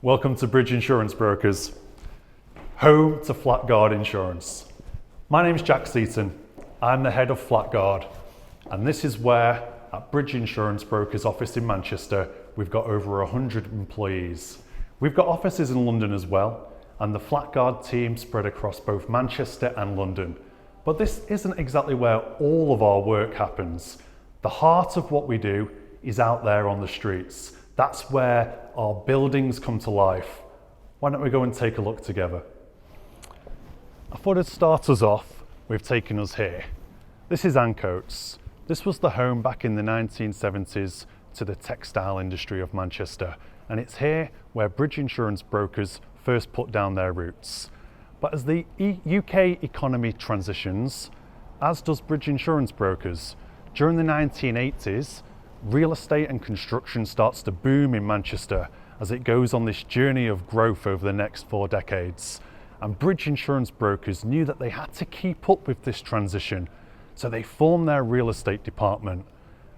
Welcome to Bridge Insurance Brokers, home to FlatGuard Insurance. My name's Jack Seton. I'm the head of FlatGuard, and this is where at Bridge Insurance Brokers office in Manchester, we've got over 100 employees. We've got offices in London as well, and the FlatGuard team spread across both Manchester and London. But this isn't exactly where all of our work happens. The heart of what we do is out there on the streets. That's where our buildings come to life. Why don't we go and take a look together? I thought I'd start us off with taking us here. This is Ancoats. This was the home back in the 1970s to the textile industry of Manchester, and it's here where Bridge Insurance Brokers first put down their roots. But as the UK economy transitions, as does Bridge Insurance Brokers, during the 1980s, real estate and construction starts to boom in Manchester as it goes on this journey of growth over the next 4 decades. And Bridge Insurance Brokers knew that they had to keep up with this transition, so they formed their real estate department.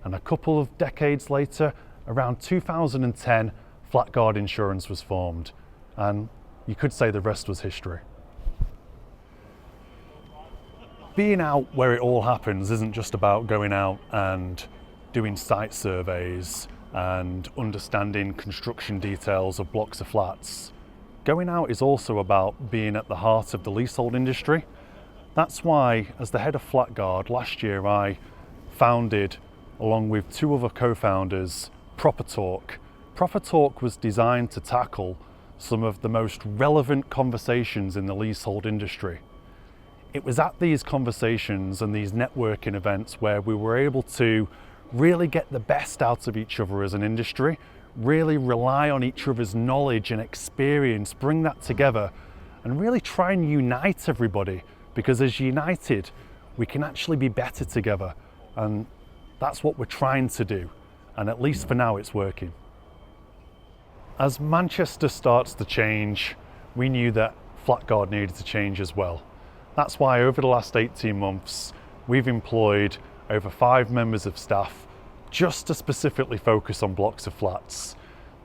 And a couple of decades later, around 2010, FlatGuard Insurance was formed. And you could say the rest was history. Being out where it all happens isn't just about going out and doing site surveys and understanding construction details of blocks of flats. Going out is also about being at the heart of the leasehold industry. That's why, as the head of FlatGuard, last year I founded, along with 2 other co-founders, Proper Talk. Proper Talk was designed to tackle some of the most relevant conversations in the leasehold industry. It was at these conversations and these networking events where we were able to really get the best out of each other as an industry, really rely on each other's knowledge and experience, bring that together and really try and unite everybody, because as united we can actually be better together, and that's what we're trying to do, and at least for now it's working. As Manchester starts to change, we knew that FlatGuard needed to change as well. That's why over the last 18 months we've employed over 5 members of staff just to specifically focus on blocks of flats.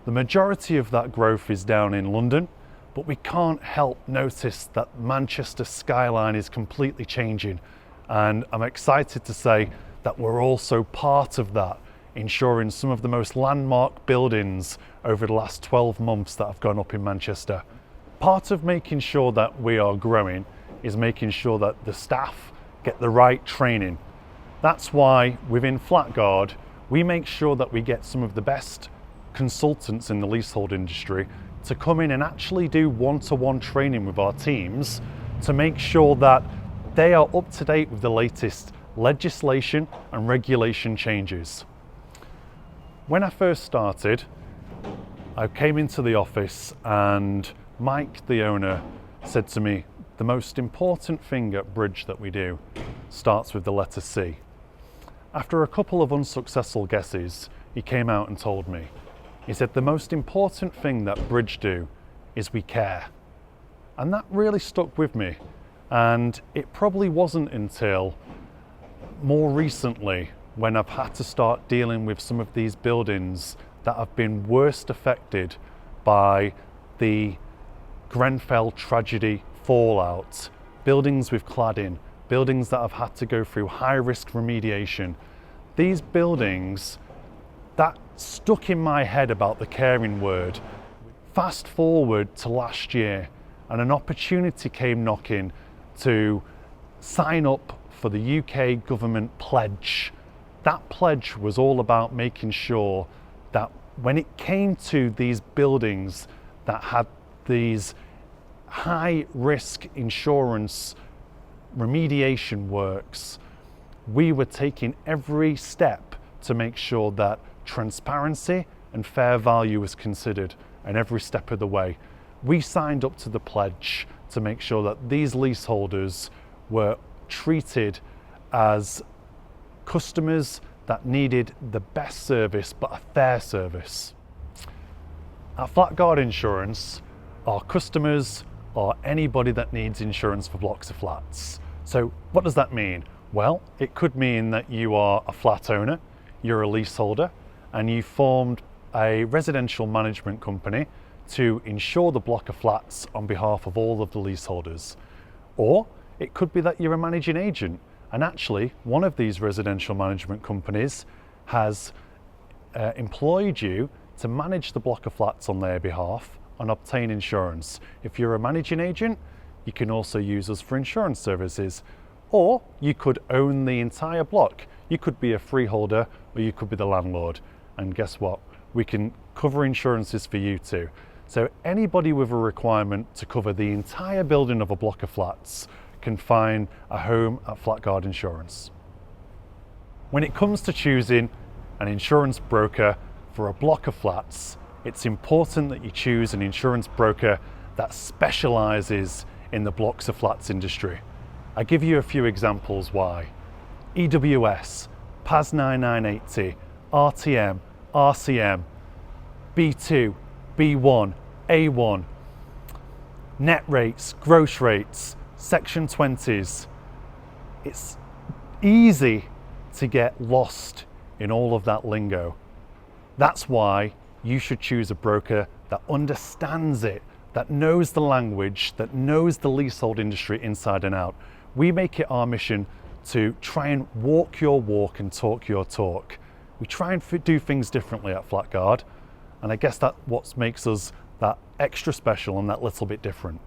The majority of that growth is down in London, but we can't help notice that Manchester skyline is completely changing, and I'm excited to say that we're also part of that, ensuring some of the most landmark buildings over the last 12 months that have gone up in Manchester. Part of making sure that we are growing is making sure that the staff get the right training. That's why within FlatGuard, we make sure that we get some of the best consultants in the leasehold industry to come in and actually do one-to-one training with our teams to make sure that they are up to date with the latest legislation and regulation changes. When I first started, I came into the office and Mike, the owner, said to me, the most important thing at Bridge that we do starts with the letter C. After a couple of unsuccessful guesses, he came out and told me. He said, the most important thing that Bridge do is we care. And that really stuck with me. And it probably wasn't until more recently when I've had to start dealing with some of these buildings that have been worst affected by the Grenfell tragedy fallout, buildings with cladding, buildings that have had to go through high risk remediation. These buildings, that stuck in my head about the caring word. Fast forward to last year and an opportunity came knocking to sign up for the UK government pledge. That pledge was all about making sure that when it came to these buildings that had these high risk insurance remediation works, we were taking every step to make sure that transparency and fair value was considered, and every step of the way. We signed up to the pledge to make sure that these leaseholders were treated as customers that needed the best service but a fair service. At FlatGuard Insurance, our customers are anybody that needs insurance for blocks of flats. So what does that mean? Well, it could mean that you are a flat owner, you're a leaseholder, and you formed a residential management company to insure the block of flats on behalf of all of the leaseholders. Or it could be that you're a managing agent, and actually one of these residential management companies has employed you to manage the block of flats on their behalf and obtain insurance. If you're a managing agent, you can also use us for insurance services. Or you could own the entire block. You could be a freeholder, or you could be the landlord. And guess what? We can cover insurances for you too. So anybody with a requirement to cover the entire building of a block of flats can find a home at FlatGuard Insurance. When it comes to choosing an insurance broker for a block of flats, it's important that you choose an insurance broker that specializes in the blocks of flats industry. I'll give you a few examples why. EWS, PAS 9980, RTM, RCM, B2, B1, A1, net rates, gross rates, section 20s. It's easy to get lost in all of that lingo. That's why you should choose a broker that understands it, that knows the language, that knows the leasehold industry inside and out. We make it our mission to try and walk your walk and talk your talk. We try and do things differently at FlatGuard, and I guess that's what makes us that extra special and that little bit different.